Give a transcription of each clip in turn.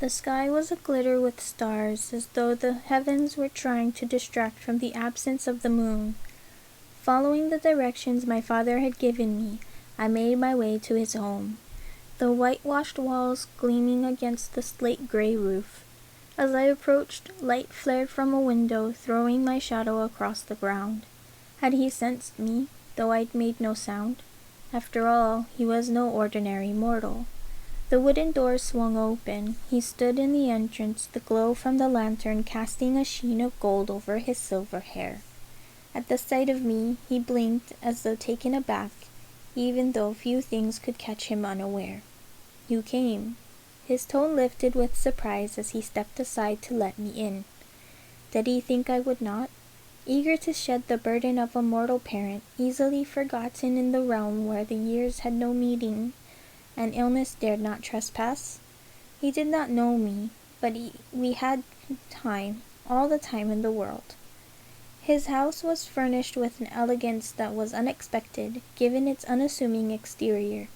The sky was aglitter with stars, as though the heavens were trying to distract from the absence of the moon. Following the directions my father had given me, I made my way to his home, the whitewashed walls gleaming against the slate-gray roof. As I approached, light flared from a window, throwing my shadow across the ground. Had he sensed me, though I'd made no sound? After all, he was no ordinary mortal. The wooden door swung open. He stood in the entrance, the glow from the lantern casting a sheen of gold over his silver hair. At the sight of me, he blinked as though taken aback, even though few things could catch him unaware. "You came." His tone lifted with surprise as he stepped aside to let me in. Did he think I would not? Eager to shed the burden of a mortal parent, easily forgotten in the realm where the years had no meaning, and illness dared not trespass? He did not know me, but we had time, all the time in the world. His house was furnished with an elegance that was unexpected, given its unassuming exterior.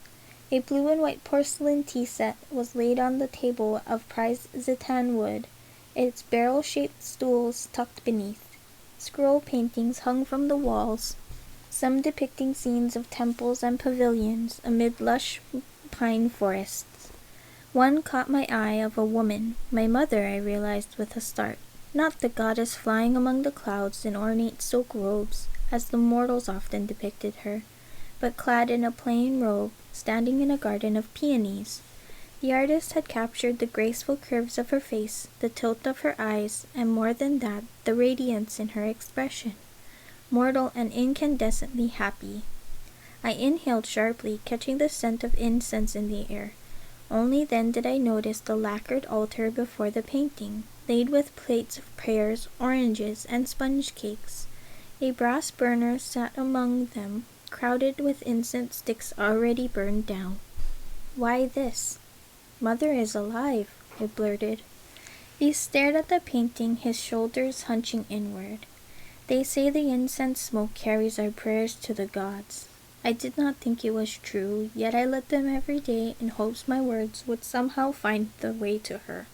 A blue and white porcelain tea set was laid on the table of prized Zitan wood, its barrel-shaped stools tucked beneath. Scroll paintings hung from the walls, some depicting scenes of temples and pavilions amid lush pine forests. One caught my eye of a woman, my mother, I realized with a start. Not the goddess flying among the clouds in ornate silk robes, as the mortals often depicted her, but clad in a plain robe, standing in a garden of peonies. The artist had captured the graceful curves of her face, the tilt of her eyes, and more than that, the radiance in her expression. Mortal and incandescently happy. I inhaled sharply, catching the scent of incense in the air. Only then did I notice the lacquered altar before the painting, laid with plates of prayers, oranges, and sponge cakes. A brass burner sat among them, crowded with incense sticks already burned down. "Why this?" "Mother is alive," I blurted. He stared at the painting, his shoulders hunching inward. "They say the incense smoke carries our prayers to the gods." I did not think it was true, yet I lit them every day in hopes my words would somehow find the way to her.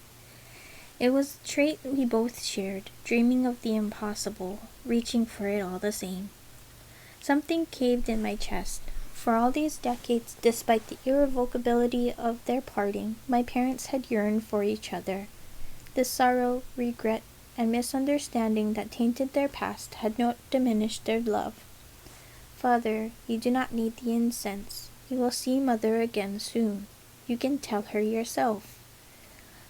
It was a trait we both shared, dreaming of the impossible, reaching for it all the same. Something caved in my chest. For all these decades, despite the irrevocability of their parting, my parents had yearned for each other. The sorrow, regret, and misunderstanding that tainted their past had not diminished their love. "Father, you do not need the incense. You will see Mother again soon. You can tell her yourself."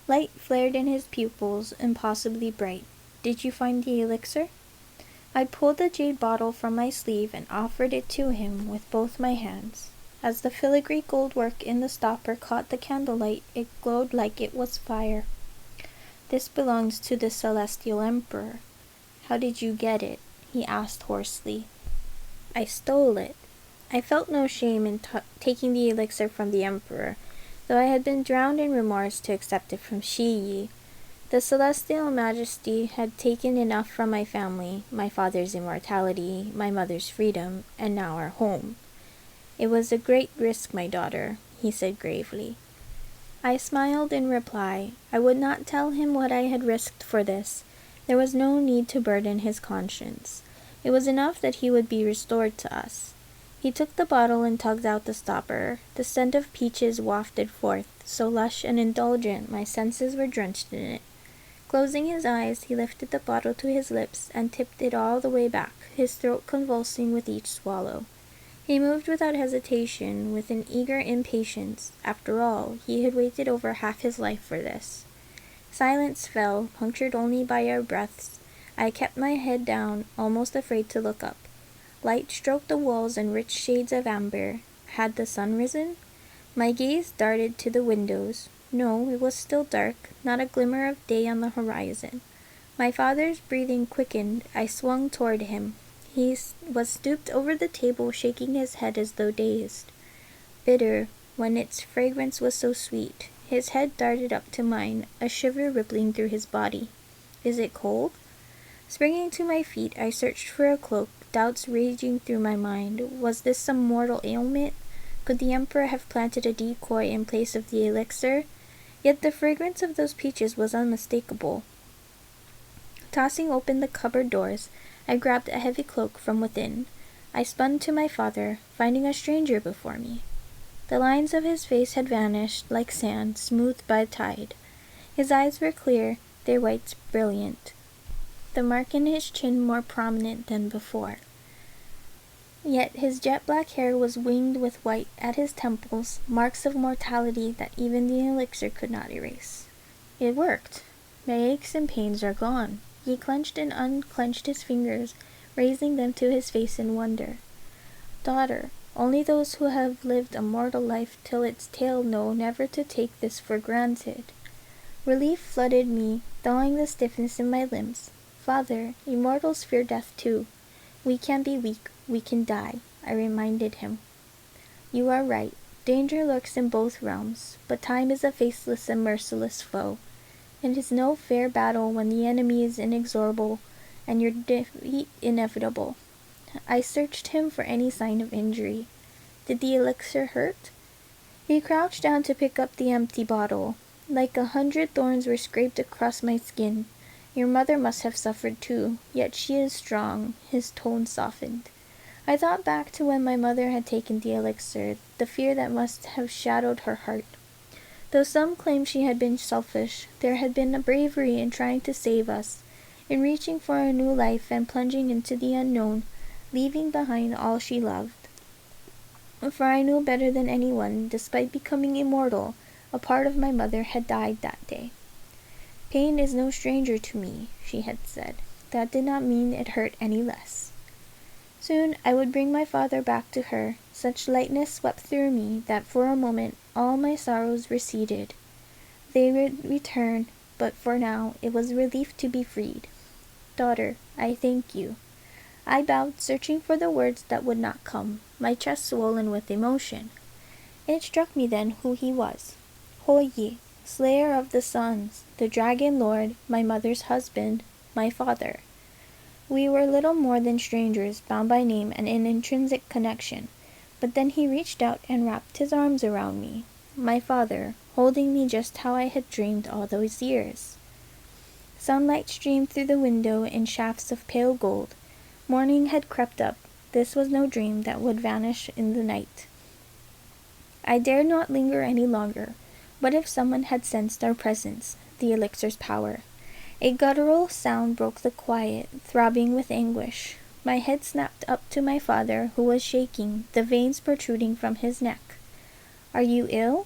Light flared in his pupils, impossibly bright. "Did you find the elixir?" I pulled the jade bottle from my sleeve and offered it to him with both my hands. As the filigree gold work in the stopper caught the candlelight, it glowed like it was fire. "This belongs to the Celestial Emperor." "How did you get it?" he asked hoarsely. "I stole it." I felt no shame in taking the elixir from the Emperor, though I had been drowned in remorse to accept it from Shi. The Celestial Majesty had taken enough from my family, my father's immortality, my mother's freedom, and now our home. "It was a great risk, my daughter," he said gravely. I smiled in reply. I would not tell him what I had risked for this. There was no need to burden his conscience. It was enough that he would be restored to us. He took the bottle and tugged out the stopper. The scent of peaches wafted forth, so lush and indulgent my senses were drenched in it. Closing his eyes, he lifted the bottle to his lips and tipped it all the way back, his throat convulsing with each swallow. He moved without hesitation, with an eager impatience. After all, he had waited over half his life for this. Silence fell, punctured only by our breaths. I kept my head down, almost afraid to look up. Light stroked the walls in rich shades of amber. Had the sun risen? My gaze darted to the windows. No, it was still dark, not a glimmer of day on the horizon. My father's breathing quickened. I swung toward him. He was stooped over the table, shaking his head as though dazed. Bitter, when its fragrance was so sweet. His head darted up to mine, a shiver rippling through his body. "Is it cold?" Springing to my feet, I searched for a cloak, doubts raging through my mind. Was this some mortal ailment? Could the Emperor have planted a decoy in place of the elixir? Yet the fragrance of those peaches was unmistakable. Tossing open the cupboard doors, I grabbed a heavy cloak from within. I spun to my father, finding a stranger before me. The lines of his face had vanished like sand smoothed by tide. His eyes were clear, their whites brilliant, the mark in his chin more prominent than before. Yet his jet-black hair was winged with white at his temples, marks of mortality that even the elixir could not erase. It worked. My aches and pains are gone. He clenched and unclenched his fingers, raising them to his face in wonder. Daughter, only those who have lived a mortal life till its tail know never to take this for granted. Relief flooded me, thawing the stiffness in my limbs. Father, immortals fear death too. We can be weak, we can die, I reminded him. You are right. Danger lurks in both realms, but time is a faceless and merciless foe. It is no fair battle when the enemy is inexorable and your defeat inevitable. I searched him for any sign of injury. Did the elixir hurt? He crouched down to pick up the empty bottle. Like 100 thorns were scraped across my skin. Your mother must have suffered too, yet she is strong. His tone softened. I thought back to when my mother had taken the elixir, the fear that must have shadowed her heart. Though some claimed she had been selfish, there had been a bravery in trying to save us, in reaching for a new life and plunging into the unknown, leaving behind all she loved. For I knew better than anyone, despite becoming immortal, a part of my mother had died that day. Pain is no stranger to me, she had said. That did not mean it hurt any less. Soon I would bring my father back to her. Such lightness swept through me that for a moment all my sorrows receded. They would return, but for now it was relief to be freed. Daughter, I thank you. I bowed, searching for the words that would not come, my chest swollen with emotion. It struck me then who he was. Hoyi, slayer of the suns, the dragon lord, my mother's husband, my father. We were little more than strangers, bound by name and in intrinsic connection. But then he reached out and wrapped his arms around me, my father, holding me just how I had dreamed all those years. Sunlight streamed through the window in shafts of pale gold. Morning had crept up. This was no dream that would vanish in the night. I dared not linger any longer. What if someone had sensed our presence, the elixir's power? A guttural sound broke the quiet, throbbing with anguish. My head snapped up to my father, who was shaking, the veins protruding from his neck. Are you ill?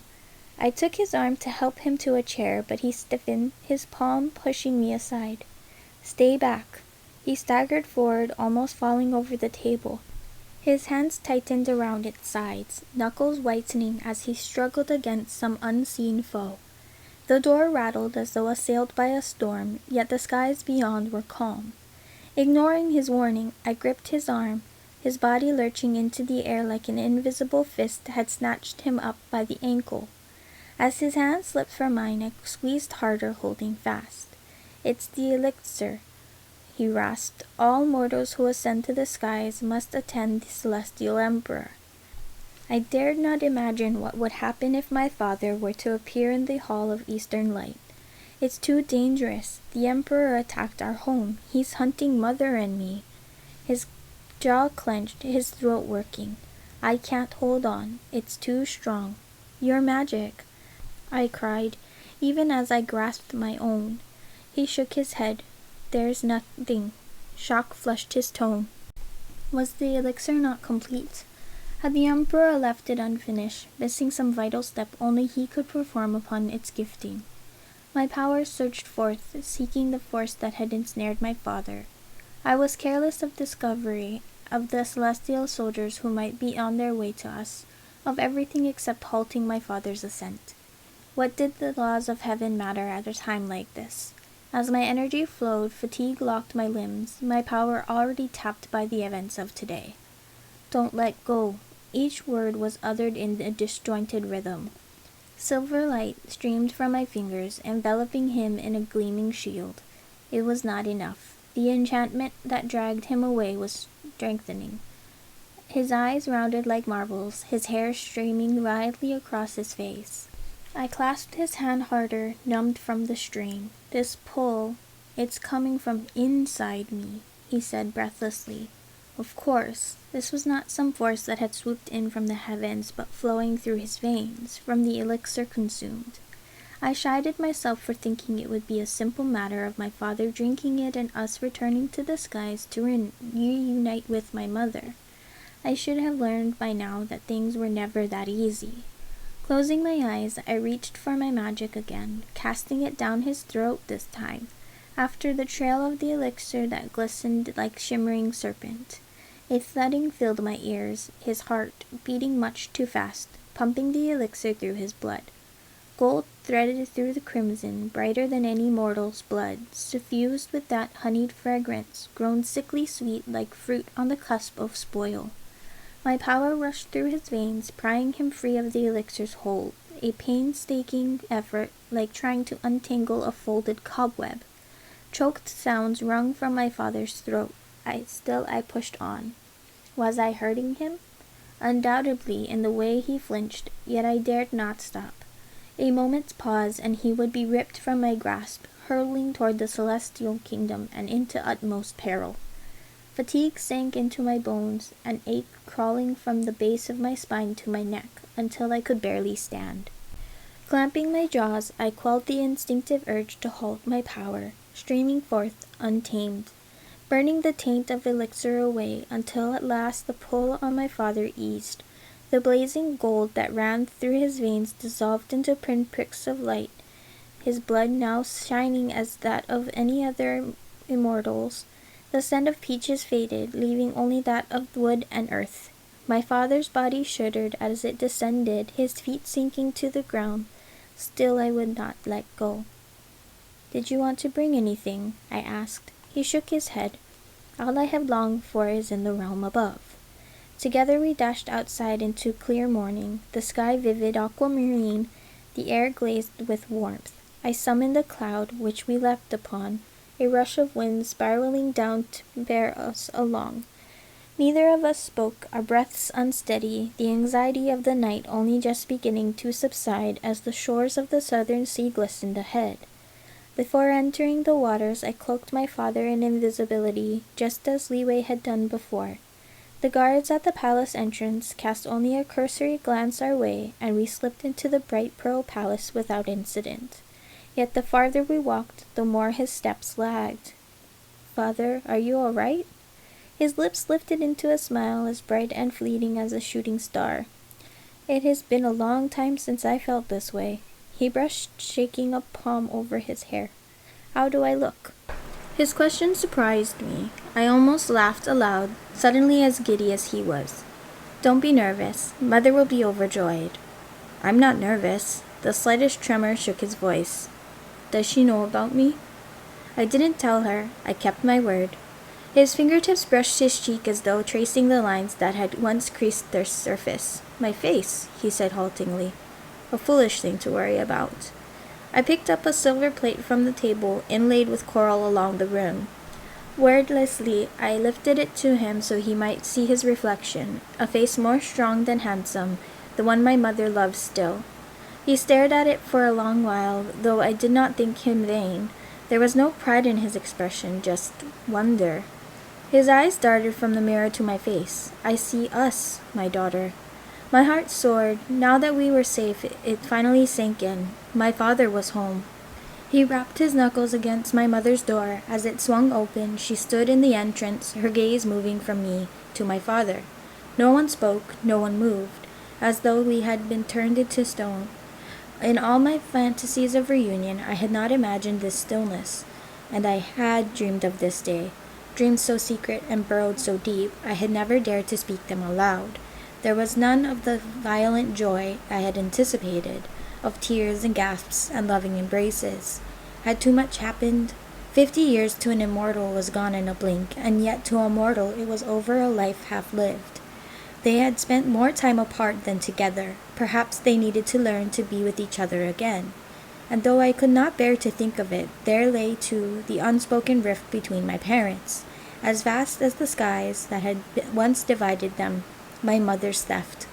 I took his arm to help him to a chair, but he stiffened, his palm pushing me aside. Stay back. He staggered forward, almost falling over the table. His hands tightened around its sides, knuckles whitening as he struggled against some unseen foe. The door rattled as though assailed by a storm, yet the skies beyond were calm. Ignoring his warning, I gripped his arm. His body lurching into the air like an invisible fist had snatched him up by the ankle. As his hand slipped from mine, I squeezed harder, holding fast. It's the elixir, he rasped. All mortals who ascend to the skies must attend the celestial emperor. I dared not imagine what would happen if my father were to appear in the hall of Eastern Light. It's too dangerous. The emperor attacked our home. He's hunting Mother and me. His jaw clenched, his throat working. I can't hold on. It's too strong. Your magic, I cried, even as I grasped my own. He shook his head. There's nothing. Shock flushed his tone. Was the elixir not complete? Had the emperor left it unfinished, missing some vital step only he could perform upon its gifting? My powers surged forth, seeking the force that had ensnared my father. I was careless of discovery, of the celestial soldiers who might be on their way to us, of everything except halting my father's ascent. What did the laws of heaven matter at a time like this? As my energy flowed, fatigue locked my limbs, my power already tapped by the events of today. Don't let go. Each word was uttered in a disjointed rhythm. Silver light streamed from my fingers, enveloping him in a gleaming shield. It was not enough. The enchantment that dragged him away was strengthening. His eyes rounded like marbles, his hair streaming wildly across his face. I clasped his hand harder, numbed from the strain. This pull, it's coming from inside me, he said breathlessly. Of course, this was not some force that had swooped in from the heavens, but flowing through his veins, from the elixir consumed. I chided myself for thinking it would be a simple matter of my father drinking it and us returning to the skies to reunite with my mother. I should have learned by now that things were never that easy. Closing my eyes, I reached for my magic again, casting it down his throat this time, after the trail of the elixir that glistened like shimmering serpent. A thudding filled my ears, his heart beating much too fast, pumping the elixir through his blood. Gold threaded through the crimson, brighter than any mortal's blood, suffused with that honeyed fragrance, grown sickly sweet like fruit on the cusp of spoil. My power rushed through his veins, prying him free of the elixir's hold, a painstaking effort like trying to untangle a folded cobweb. Choked sounds wrung from my father's throat. Still I pushed on. Was I hurting him? Undoubtedly in the way he flinched, yet I dared not stop. A moment's pause, and he would be ripped from my grasp, hurtling toward the celestial kingdom and into utmost peril. Fatigue sank into my bones, an ache crawling from the base of my spine to my neck, until I could barely stand. Clamping my jaws, I quelled the instinctive urge to halt my power, streaming forth untamed, burning the taint of elixir away until at last the pull on my father eased. The blazing gold that ran through his veins dissolved into pinpricks of light, his blood now shining as that of any other immortals. The scent of peaches faded, leaving only that of wood and earth. My father's body shuddered as it descended, his feet sinking to the ground. Still I would not let go. "Did you want to bring anything?" I asked. He shook his head. "All I have longed for is in the realm above." Together we dashed outside into clear morning, the sky vivid aquamarine, the air glazed with warmth. I summoned a cloud, which we leapt upon, a rush of wind spiraling down to bear us along. Neither of us spoke, our breaths unsteady, the anxiety of the night only just beginning to subside as the shores of the southern sea glistened ahead. Before entering the waters, I cloaked my father in invisibility, just as Leeway had done before. The guards at the palace entrance cast only a cursory glance our way, and we slipped into the bright pearl palace without incident. Yet the farther we walked, the more his steps lagged. "Father, are you all right?" His lips lifted into a smile as bright and fleeting as a shooting star. "It has been a long time since I felt this way." He brushed shaking a palm over his hair. "How do I look?" His question surprised me. I almost laughed aloud, suddenly as giddy as he was. "Don't be nervous. Mother will be overjoyed." "I'm not nervous." The slightest tremor shook his voice. "Does she know about me?" "I didn't tell her. I kept my word." His fingertips brushed his cheek as though tracing the lines that had once creased their surface. "My face," he said haltingly. "A foolish thing to worry about." I picked up a silver plate from the table, inlaid with coral along the rim. Wordlessly, I lifted it to him so he might see his reflection, a face more strong than handsome, the one my mother loved still. He stared at it for a long while, though I did not think him vain. There was no pride in his expression, just wonder. His eyes darted from the mirror to my face. "I see us, my daughter." My heart soared. Now that we were safe, it finally sank in. My father was home. He rapped his knuckles against my mother's door. As it swung open, she stood in the entrance, her gaze moving from me to my father. No one spoke, no one moved, as though we had been turned into stone. In all my fantasies of reunion, I had not imagined this stillness, and I had dreamed of this day. Dreams so secret and burrowed so deep, I had never dared to speak them aloud. There was none of the violent joy I had anticipated, of tears and gasps and loving embraces. Had too much happened? 50 years to an immortal was gone in a blink, and yet to a mortal it was over a life half lived. They had spent more time apart than together. Perhaps they needed to learn to be with each other again. And though I could not bear to think of it, there lay, too, the unspoken rift between my parents, as vast as the skies that had once divided them. My mother's theft,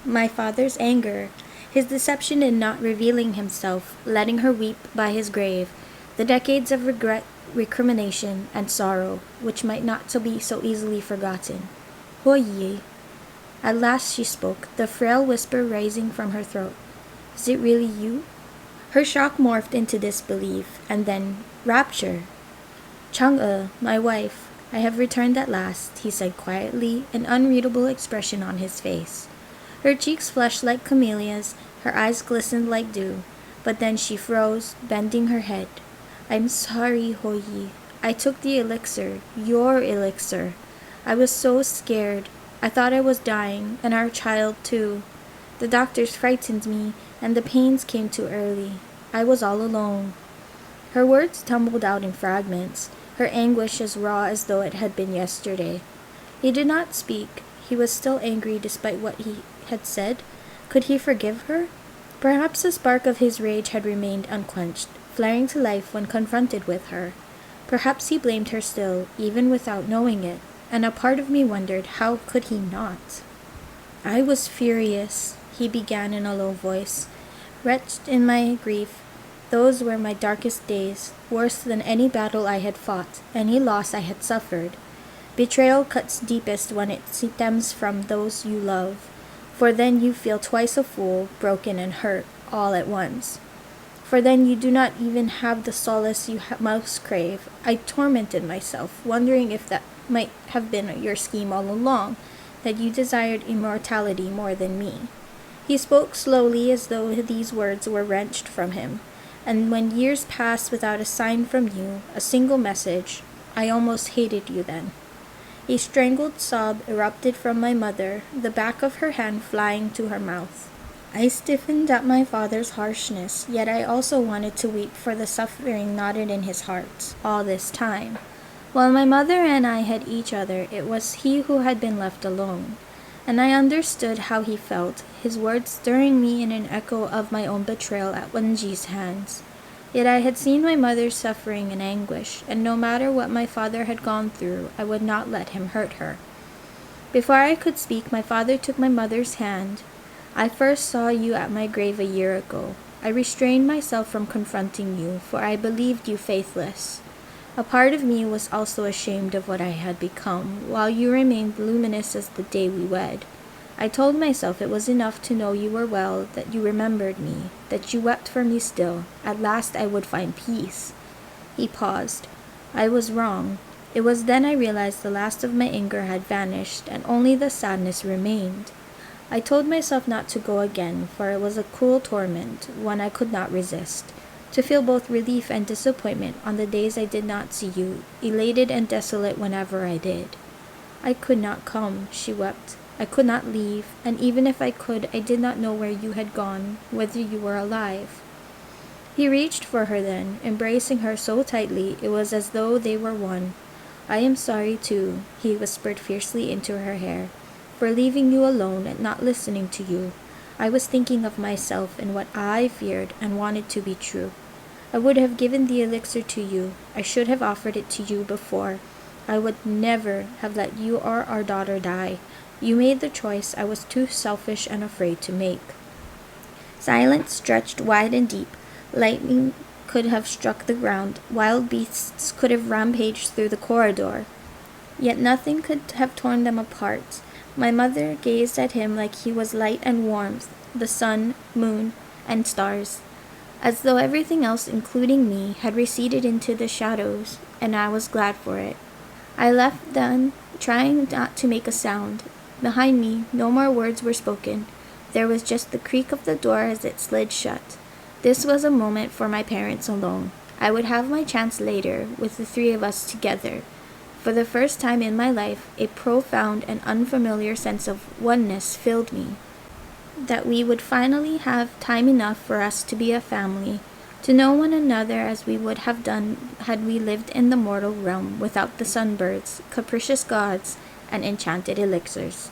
my father's anger, his deception in not revealing himself, letting her weep by his grave, the decades of regret, recrimination, and sorrow, which might not to be so easily forgotten. Hoye. At last she spoke, the frail whisper rising from her throat. Is it really you? Her shock morphed into disbelief, and then rapture. Chang'e, my wife, I have returned at last, he said quietly, an unreadable expression on his face. Her cheeks flushed like camellias, her eyes glistened like dew, but then she froze, bending her head. I'm sorry, Hoyi. I took the elixir, your elixir. I was so scared. I thought I was dying, and our child too. The doctors frightened me, and the pains came too early. I was all alone. Her words tumbled out in fragments, her anguish as raw as though it had been yesterday. He did not speak. He was still angry despite what he had said. Could he forgive her? Perhaps the spark of his rage had remained unquenched, flaring to life when confronted with her. Perhaps he blamed her still, even without knowing it, and a part of me wondered how could he not. I was furious, he began in a low voice. Wretched in my grief, those were my darkest days, worse than any battle I had fought, any loss I had suffered. Betrayal cuts deepest when it stems from those you love, for then you feel twice a fool, broken and hurt, all at once. For then you do not even have the solace you most crave. I tormented myself, wondering if that might have been your scheme all along, that you desired immortality more than me. He spoke slowly as though these words were wrenched from him, and when years passed without a sign from you, a single message, I almost hated you then. A strangled sob erupted from my mother, the back of her hand flying to her mouth. I stiffened at my father's harshness, yet I also wanted to weep for the suffering knotted in his heart all this time. While my mother and I had each other, it was he who had been left alone. And I understood how he felt, his words stirring me in an echo of my own betrayal at Wenji's hands. Yet I had seen my mother's suffering and anguish, and no matter what my father had gone through, I would not let him hurt her. Before I could speak, my father took my mother's hand. I first saw you at my grave a year ago. I restrained myself from confronting you, for I believed you faithless. A part of me was also ashamed of what I had become, while you remained luminous as the day we wed. I told myself it was enough to know you were well, that you remembered me, that you wept for me still. At last I would find peace. He paused. I was wrong. It was then I realized the last of my anger had vanished, and only the sadness remained. I told myself not to go again, for it was a cruel torment, one I could not resist. To feel both relief and disappointment on the days I did not see you, elated and desolate whenever I did. I could not come, she wept. I could not leave, and even if I could, I did not know where you had gone, whether you were alive. He reached for her then, embracing her so tightly it was as though they were one. I am sorry too, he whispered fiercely into her hair, for leaving you alone and not listening to you. I was thinking of myself and what I feared and wanted to be true. I would have given the elixir to you. I should have offered it to you before. I would never have let you or our daughter die. You made the choice I was too selfish and afraid to make. Silence stretched wide and deep. Lightning could have struck the ground. Wild beasts could have rampaged through the corridor. Yet nothing could have torn them apart. My mother gazed at him like he was light and warmth, the sun, moon, and stars, as though everything else, including me, had receded into the shadows, and I was glad for it. I left then, trying not to make a sound. Behind me, no more words were spoken. There was just the creak of the door as it slid shut. This was a moment for my parents alone. I would have my chance later, with the three of us together. For the first time in my life, a profound and unfamiliar sense of oneness filled me. That we would finally have time enough for us to be a family, to know one another as we would have done had we lived in the mortal realm without the sunbirds, capricious gods, and enchanted elixirs.